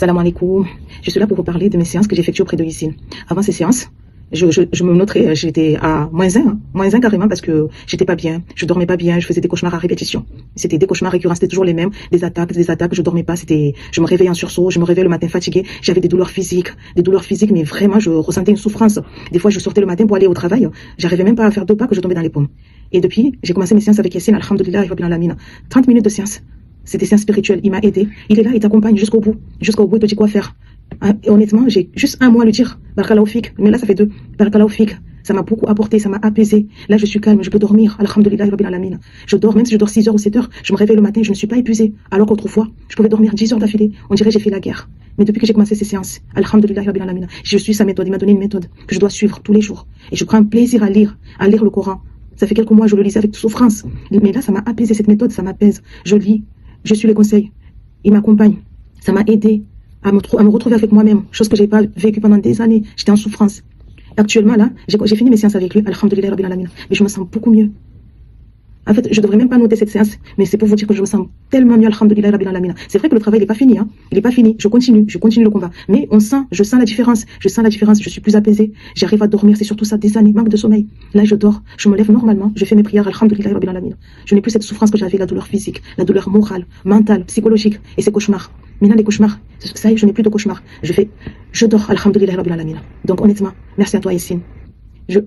Salam alaikum. Je suis là pour vous parler de mes séances que j'effectue auprès de Yassine. Avant ces séances, je me noterais, j'étais à -1 carrément parce que j'étais pas bien, je dormais pas bien, je faisais des cauchemars à répétition. C'était des cauchemars récurrents, c'était toujours les mêmes, des attaques, je dormais pas, je me réveillais en sursaut, je me réveillais le matin fatiguée, j'avais des douleurs physiques, mais vraiment je ressentais une souffrance. Des fois je sortais le matin pour aller au travail, j'arrivais même pas à faire 2 pas que je tombais dans les pommes. Et depuis, j'ai commencé mes séances avec Yassine, alhamdoulilah, rabbil alamin. 30 minutes de séance. C'est des séances spirituelles, il m'a aidé. Il est là, il t'accompagne jusqu'au bout, il te dit quoi faire. Et honnêtement, j'ai juste un mot à lui dire. Barakallahu fik. Mais là, ça fait 2. Barakallahu fik. Ça m'a beaucoup apporté, ça m'a apaisé. Là, je suis calme, je peux dormir. Alhamdulillah, rabbil alamin. Je dors, même si je dors 6 heures ou 7 heures, je me réveille le matin, je ne suis pas épuisée. Alors qu'autrefois, je pouvais dormir 10 heures d'affilée. On dirait que j'ai fait la guerre. Mais depuis que j'ai commencé ces séances, alhamdulillah, rabbil alamin, je suis sa méthode. Il m'a donné une méthode que je dois suivre tous les jours. Et je prends un plaisir à lire le Coran. Ça fait quelques mois, je le lisais avec souffrance. Mais là, ça m'a apaisé, cette méthode, ça m'apaise. Je lis, je suis les conseils. Il m'accompagne. Ça m'a aidé à me retrouver avec moi-même, chose que j'ai pas vécue pendant des années. J'étais en souffrance. Actuellement, là, j'ai fini mes séances avec lui, alhamdulillah, rabbil alamin, mais je me sens beaucoup mieux. En fait, je devrais même pas noter cette séance, mais c'est pour vous dire que je me sens tellement mieux, alhamdulillah, rabbil alamin. C'est vrai que le travail n'est pas fini, hein. Il n'est pas fini. Je continue le combat. Mais je sens la différence. Je suis plus apaisée. J'arrive à dormir. C'est surtout ça, des années, manque de sommeil. Là, je dors. Je me lève normalement. Je fais mes prières, alhamdulillah, rabbil alamin. Je n'ai plus cette souffrance que j'avais, la douleur physique, la douleur morale, mentale, psychologique, et ces cauchemars. Maintenant, les cauchemars, ça y est, je n'ai plus de cauchemars. Je dors, alhamdulillah, rabbil alamin. Donc, honnêtement, merci à toi, Yassine.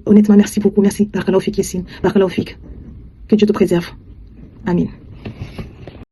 Honnêtement, merci beaucoup. Merci. Barakallahu fik, Yassine. Barakallahu fik. Que Dieu te préserve. Amin.